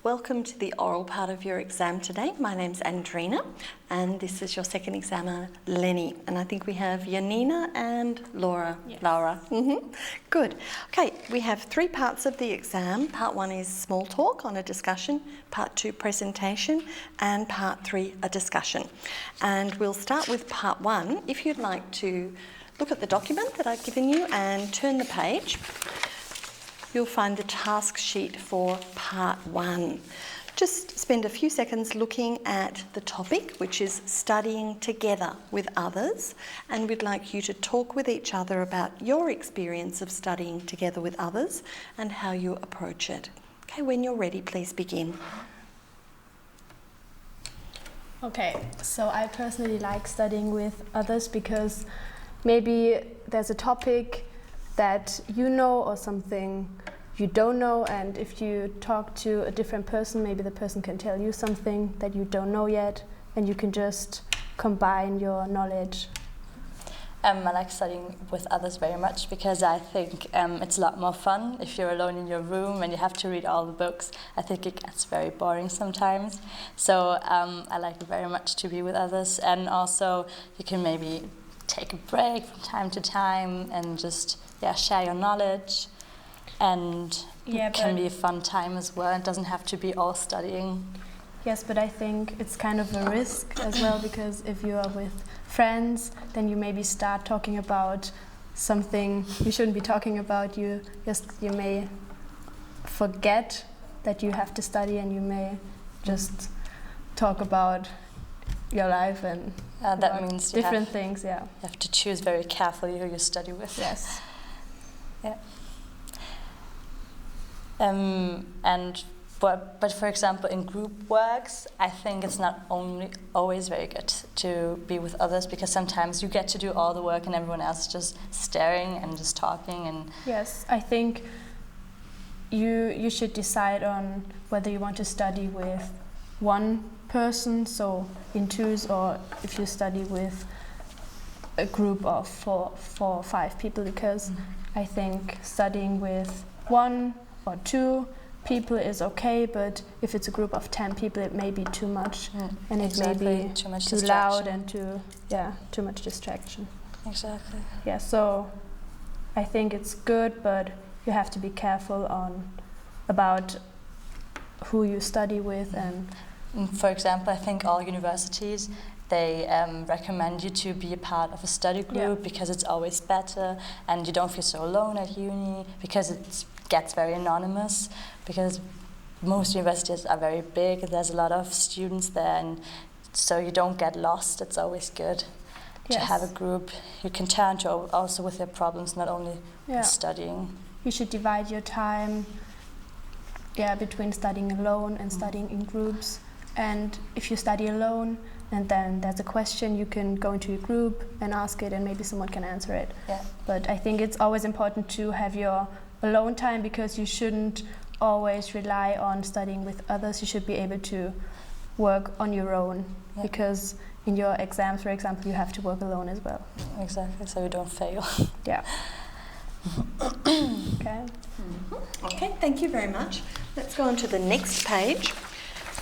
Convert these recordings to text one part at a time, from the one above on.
Welcome to the oral part of your exam today. My name's Andrina and this is your second examiner, Lenny. And I think we have Janina and Laura. Yes. Laura. Good. Okay, we have three parts of the exam. Part one is small talk on a discussion, part two presentation, and part three a discussion. And we'll start with part one. If you'd like to look at the document that I've given you and turn the page, you'll find the task sheet for part one. Just spend a few seconds looking at the topic, which is studying together with others, and we'd like you to talk with each other about your experience of studying together with others and how you approach it. Okay, when you're ready, please begin. Okay, so I personally like studying with others because maybe there's a topic that you know or something you don't know, and if you talk to a different person, maybe the person can tell you something that you don't know yet, and you can just combine your knowledge. I like studying with others very much because I think it's a lot more fun if you're alone in your room and you have to read all the books. I think it gets very boring sometimes. So I like very much to be with others, and also you can maybe take a break from time to time and just share your knowledge, and it can be a fun time as well. It doesn't have to be all studying. Yes, but I think it's kind of a risk as well, because if you are with friends, then you maybe start talking about something you shouldn't be talking about. You may forget that you have to study, and you may just talk about your life and that means different things. You have to choose very carefully who you study with. Yes. Yeah. But for example, in group works, I think it's not always very good to be with others, because sometimes you get to do all the work and everyone else is just staring and just talking. And yes, I think you should decide on whether you want to study with one person, so in twos, or if you study with a group of four or five people, because I think studying with one or two people is okay, but if it's a group of 10 people, it may be too much, and it may be too loud and too much distraction. Exactly. Yeah, so I think it's good, but you have to be careful about who you study with. And for example, I think all universities, they recommend you to be a part of a study group because it's always better, and you don't feel so alone at uni, because it gets very anonymous, because most universities are very big, there's a lot of students there, and so you don't get lost. It's always good to have a group you can turn to also with your problems, not only studying. You should divide your time between studying alone and studying in groups. And if you study alone and then there's a question, you can go into a group and ask it, and maybe someone can answer it. Yeah. But I think it's always important to have your alone time, because you shouldn't always rely on studying with others. You should be able to work on your own, because in your exams, for example, you have to work alone as well. Exactly, so you don't fail. Yeah. Okay. Okay, thank you very much. Let's go on to the next page.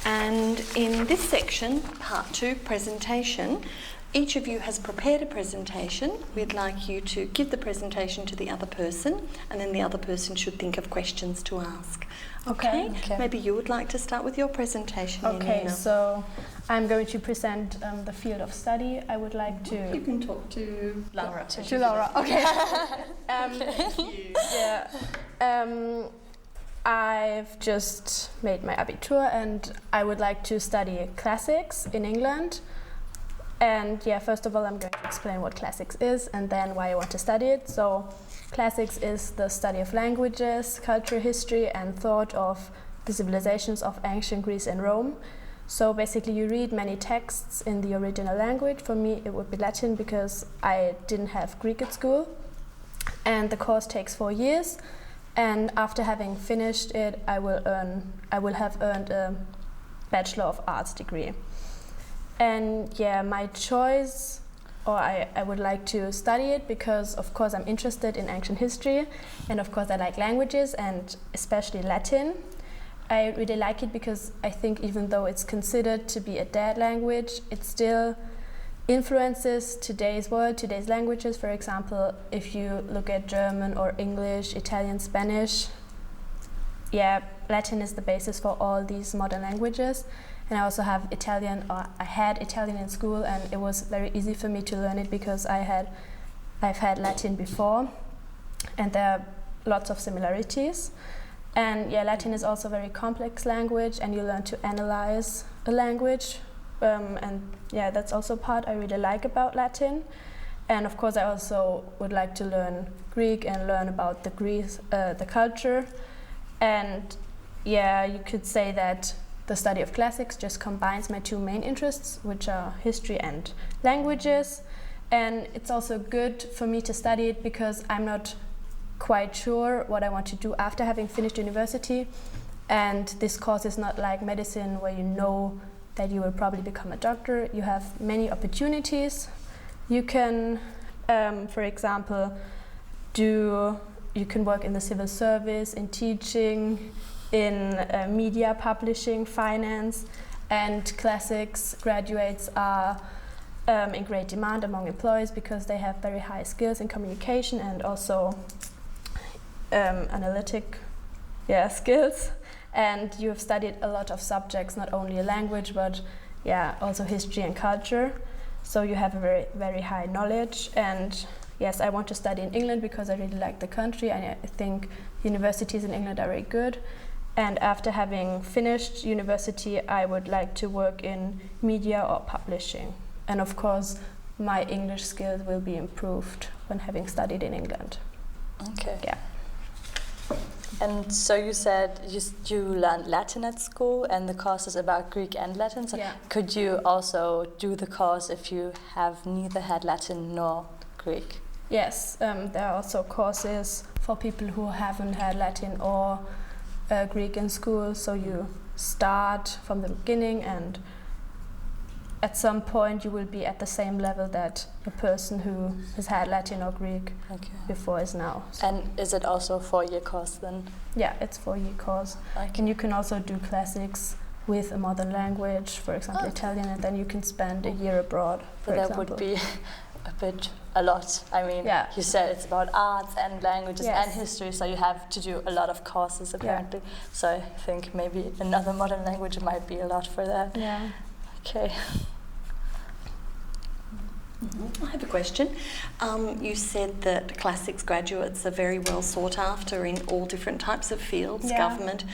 And in this section, part two, presentation, each of you has prepared a presentation. We'd like you to give the presentation to the other person, and then the other person should think of questions to ask. Okay? Maybe you would like to start with your presentation, Okay, Janina. so I'm going to present the field of study. I would like to... You can talk to Laura. To Laura, okay. I've just made my Abitur, and I would like to study classics in England. And first of all, I'm going to explain what classics is and then why I want to study it. So classics is the study of languages, culture, history, and thought of the civilizations of ancient Greece and Rome. So basically you read many texts in the original language. For me it would be Latin, because I didn't have Greek at school. And the course takes 4 years. And after having finished it, I will have earned a Bachelor of Arts degree. And my choice, or I would like to study it because of course I'm interested in ancient history, and of course I like languages, and especially Latin. I really like it because I think even though it's considered to be a dead language, it still influences today's world, today's languages. For example, if you look at German or English, Italian, Spanish, Latin is the basis for all these modern languages. And I also have Italian, or I had Italian in school, and it was very easy for me to learn it because I've had Latin before, and there are lots of similarities. And Latin is also a very complex language, and you learn to analyze a language. That's also part I really like about Latin. And of course, I also would like to learn Greek and learn about the culture. And you could say that the study of classics just combines my two main interests, which are history and languages. And it's also good for me to study it because I'm not quite sure what I want to do after having finished university. And this course is not like medicine where you know that you will probably become a doctor. You have many opportunities. You can, for example, you can work in the civil service, in teaching, in media publishing, finance, and classics graduates are in great demand among employers because they have very high skills in communication and also analytic skills. And you have studied a lot of subjects, not only a language, but also history and culture. So you have a very, very high knowledge. And yes, I want to study in England because I really like the country, and I think universities in England are very good. And after having finished university, I would like to work in media or publishing. And of course, my English skills will be improved when having studied in England. Okay. Yeah. And so you said you learned Latin at school, and the course is about Greek and Latin. So could you also do the course if you have neither had Latin nor Greek? Yes, there are also courses for people who haven't had Latin or Greek in school. So you start from the beginning, and at some point you will be at the same level that a person who has had Latin or Greek before is now. So and is it also a 4-year course then? Yeah, it's a 4-year course. Okay. And you can also do classics with a modern language, for example Italian, and then you can spend a year abroad, for example. Would be a lot. I mean, you said it's about arts and languages and history, so you have to do a lot of courses apparently. So I think maybe another modern language might be a lot for that. Yeah. Okay. I have a question. You said that classics graduates are very well sought after in all different types of fields, government.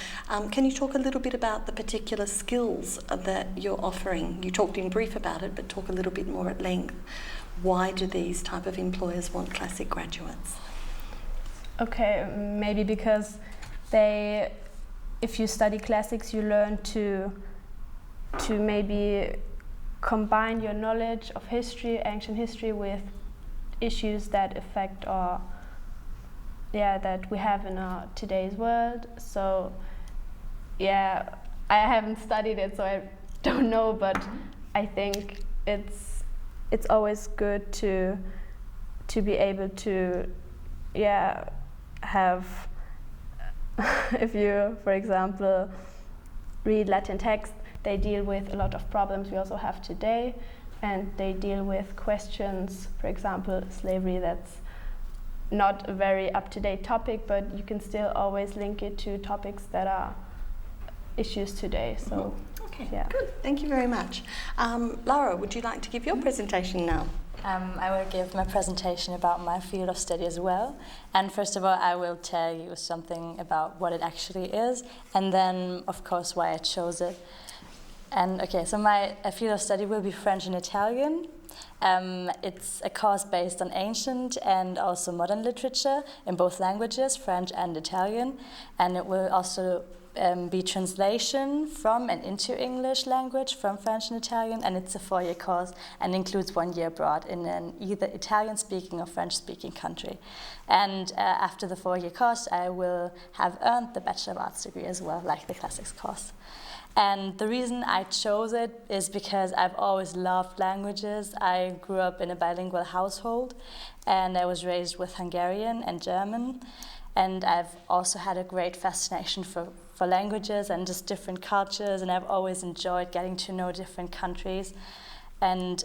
Can you talk a little bit about the particular skills that you're offering? You talked in brief about it, but talk a little bit more at length. Why do these type of employers want classic graduates? Okay, maybe because if you study classics, you learn to maybe combine your knowledge of history, ancient history, with issues that affect that we have in our today's world. So I haven't studied it, so I don't know, but I think it's always good to be able to have if you, for example, read Latin text, they deal with a lot of problems we also have today, and they deal with questions, for example, slavery, that's not a very up-to-date topic, but you can still always link it to topics that are issues today. So, good. Thank you very much. Laura, would you like to give your presentation now? I will give my presentation about my field of study as well. And first of all, I will tell you something about what it actually is, and then, of course, why I chose it. And so my field of study will be French and Italian. It's a course based on ancient and also modern literature in both languages, French and Italian. And it will also be translation from and into English language from French and Italian. And it's a 4-year course and includes 1 year abroad in an either Italian-speaking or French-speaking country. And after the 4-year course, I will have earned the Bachelor of Arts degree as well, like the classics course. And the reason I chose it is because I've always loved languages. I grew up in a bilingual household, and I was raised with Hungarian and German. And I've also had a great fascination for for languages and just different cultures, and I've always enjoyed getting to know different countries. And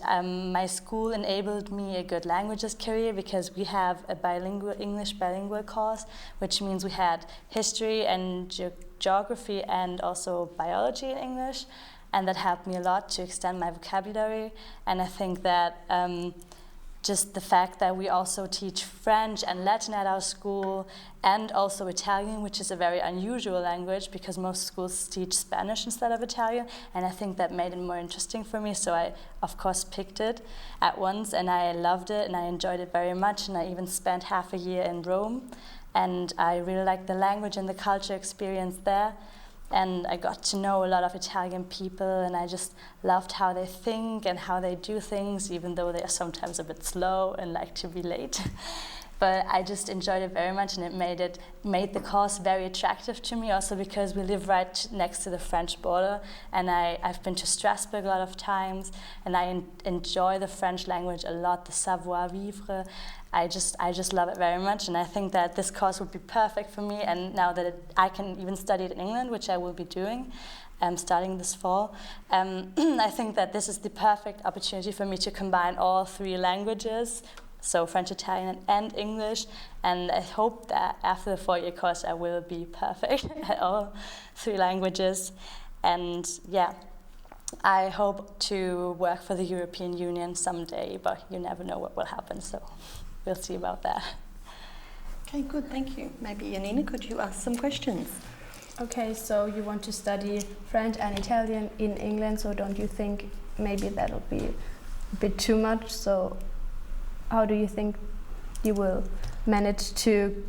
my school enabled me a good languages career because we have a bilingual, English bilingual course, which means we had history and geography and also biology in English. And that helped me a lot to extend my vocabulary. And I think that just the fact that we also teach French and Latin at our school, and also Italian, which is a very unusual language because most schools teach Spanish instead of Italian, and I think that made it more interesting for me, so I of course picked it at once, and I loved it and I enjoyed it very much, and I even spent half a year in Rome, and I really liked the language and the culture experience there. And I got to know a lot of Italian people, and I just loved how they think and how they do things, even though they are sometimes a bit slow and like to be late. But I just enjoyed it very much, and it made the course very attractive to me, also because we live right next to the French border, and I've been to Strasbourg a lot of times, and I enjoy the French language a lot, the savoir-vivre. I just love it very much, and I think that this course would be perfect for me. And now that I can even study it in England, which I will be doing, starting this fall, I think that this is the perfect opportunity for me to combine all three languages, so French, Italian, and English. And I hope that after the 4-year course, I will be perfect at all three languages. And yeah, I hope to work for the European Union someday, but you never know what will happen, so we'll see about that. Okay, good, thank you. Maybe Janina, could you ask some questions? Okay, so you want to study French and Italian in England, so don't you think maybe that'll be a bit too much? So how do you think you will manage to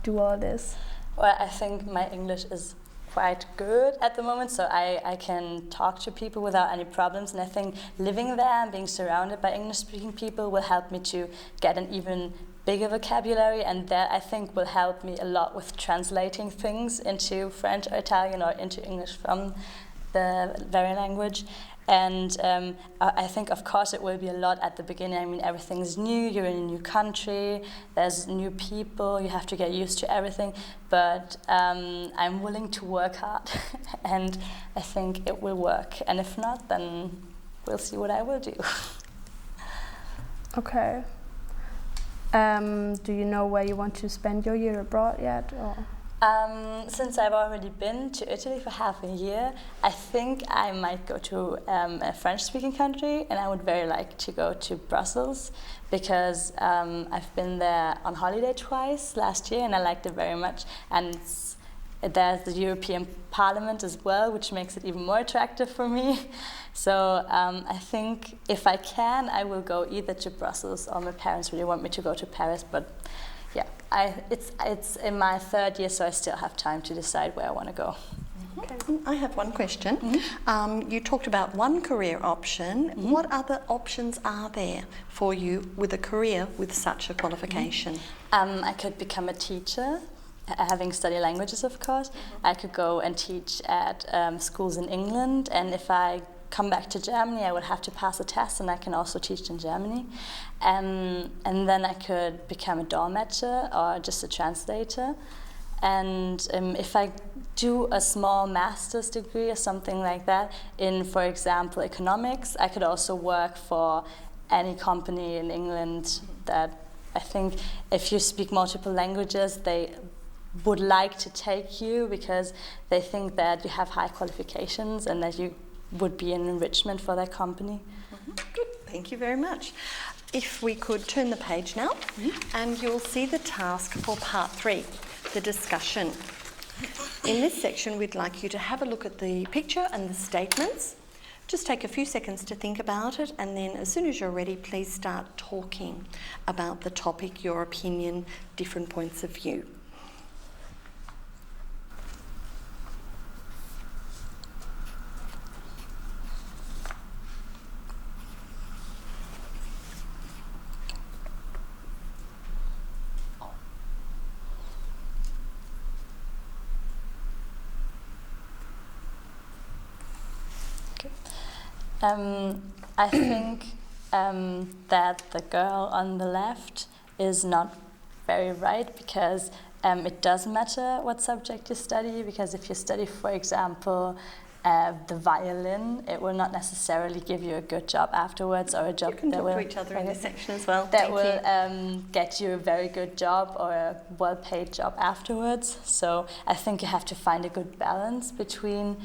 do all this? Well, I think my English is quite good at the moment, so I can talk to people without any problems, and I think living there and being surrounded by English-speaking people will help me to get an even bigger vocabulary, and that I think will help me a lot with translating things into French or Italian or into English from the very language. And I think, of course, it will be a lot at the beginning. I mean, everything's new, you're in a new country, there's new people, you have to get used to everything. But I'm willing to work hard, and I think it will work. And if not, then we'll see what I will do. Okay. Do you know where you want to spend your year abroad yet? Or? Since I've already been to Italy for half a year, I think I might go to a French-speaking country, and I would very like to go to Brussels because I've been there on holiday twice last year, and I liked it very much. And there's the European Parliament as well, which makes it even more attractive for me. So I think if I can, I will go either to Brussels, or my parents really want me to go to Paris, but yeah, it's in my 3rd year, so I still have time to decide where I want to go. Okay. I have one question. You talked about one career option. What other options are there for you with a career with such a qualification? I could become a teacher, having studied languages, of course. I could go and teach at schools in England, and if I come back to Germany, I would have to pass a test, and I can also teach in Germany. And then I could become a Dolmetscher or just a translator. And if I do a small master's degree or something like that in, for example, economics, I could also work for any company in England that I think if you speak multiple languages, they would like to take you because they think that you have high qualifications and that you would be an enrichment for their company. Good, thank you very much. If we could turn the page now, and you'll see the task for part 3, the discussion. In this section, we'd like you to have a look at the picture and the statements. Just take a few seconds to think about it, and then as soon as you're ready, please start talking about the topic, your opinion, different points of view. I think that the girl on the left is not very right because it doesn't matter what subject you study, because if you study, for example, the violin, it will not necessarily give you a good job afterwards, or a job You can that talk will to each other in this section as well. that Thank will you. get you a very good job or a well-paid job afterwards. So I think you have to find a good balance between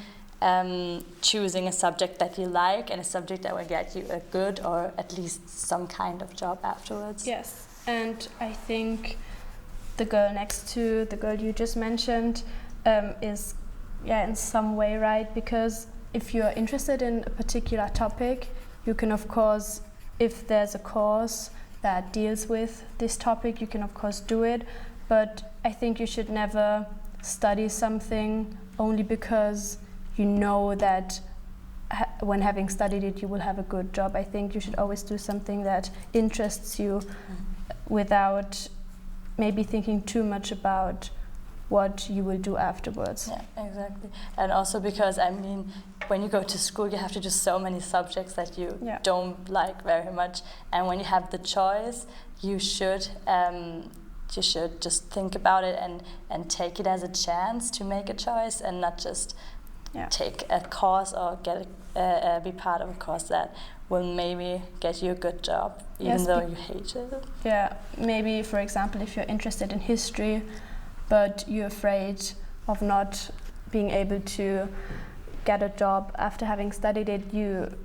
choosing a subject that you like and a subject that will get you a good or at least some kind of job afterwards. Yes, and I think the girl next to the girl you just mentioned is in some way right, because if you're interested in a particular topic, you can of course, if there's a course that deals with this topic, you can of course do it, but I think you should never study something only because you know that when having studied it you will have a good job. I think you should always do something that interests you without maybe thinking too much about what you will do afterwards. Yeah, exactly. And also because, I mean, when you go to school, you have to do so many subjects that you don't like very much. And when you have the choice, you should just think about it and take it as a chance to make a choice, and not just take a course or be part of a course that will maybe get you a good job, even though you hate it. Yeah, maybe, for example, if you're interested in history, but you're afraid of not being able to get a job after having studied it, you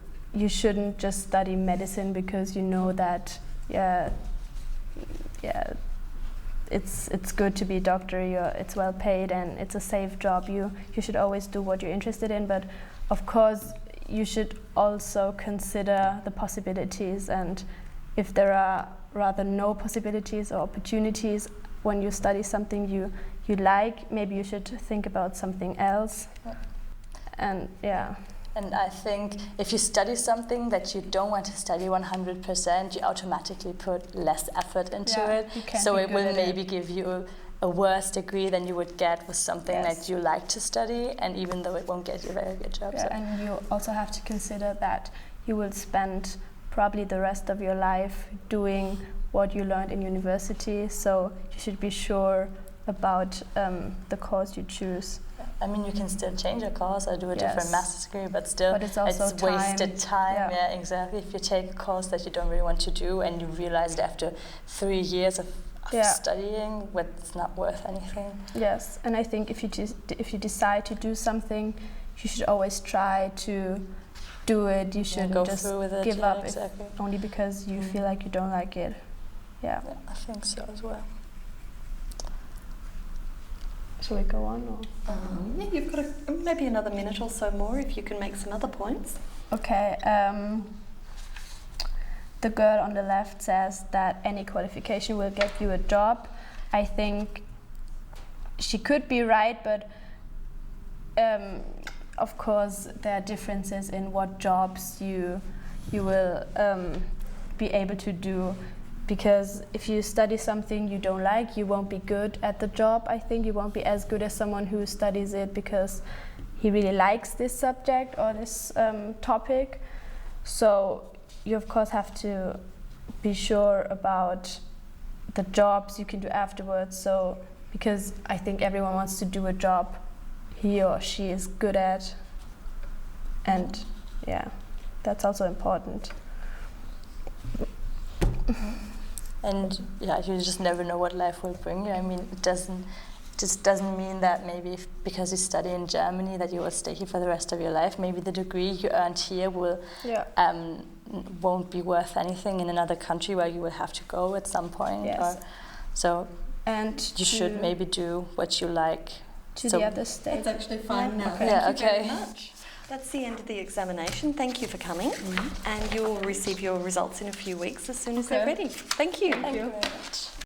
shouldn't just study medicine because you know that it's good to be a doctor, it's well paid and it's a safe job. You should always do what you're interested in, but of course you should also consider the possibilities, and if there are rather no possibilities or opportunities when you study something you like, maybe you should think about something else. And And I think if you study something that you don't want to study 100%, you automatically put less effort into it. So it will maybe give you a worse degree than you would get with something that you like to study, and even though it won't get you a very good job. Yeah, and you also have to consider that you will spend probably the rest of your life doing what you learned in university, so you should be sure about the course you choose. I mean, you can still change a course or do a different master's degree, but still it's wasted time. Yeah, exactly. If you take a course that you don't really want to do and you realize that after 3 years of studying, it's not worth anything. Yes, and I think if you decide to do something, you should always try to do it. You shouldn't just give up only because you feel like you don't like it. Yeah, I think so as well. Shall we go on? Or? Yeah, you've got maybe another minute or so more if you can make some other points. Okay. The girl on the left says that any qualification will get you a job. I think she could be right, but of course there are differences in what jobs you will be able to do. Because if you study something you don't like, you won't be good at the job. I think you won't be as good as someone who studies it because he really likes this subject or this topic. So you of course have to be sure about the jobs you can do afterwards. So because I think everyone wants to do a job he or she is good at, and that's also important. And you just never know what life will bring you. I mean, it doesn't mean that maybe because you study in Germany that you will stay here for the rest of your life. Maybe the degree you earned here won't be worth anything in another country where you will have to go at some point. Yes. And you should maybe do what you like. To the other state. That's actually fine now. Okay. Thank you very much. That's the end of the examination. Thank you for coming, and you'll receive your results in a few weeks as soon as they're ready. Thank you. Thank you very much.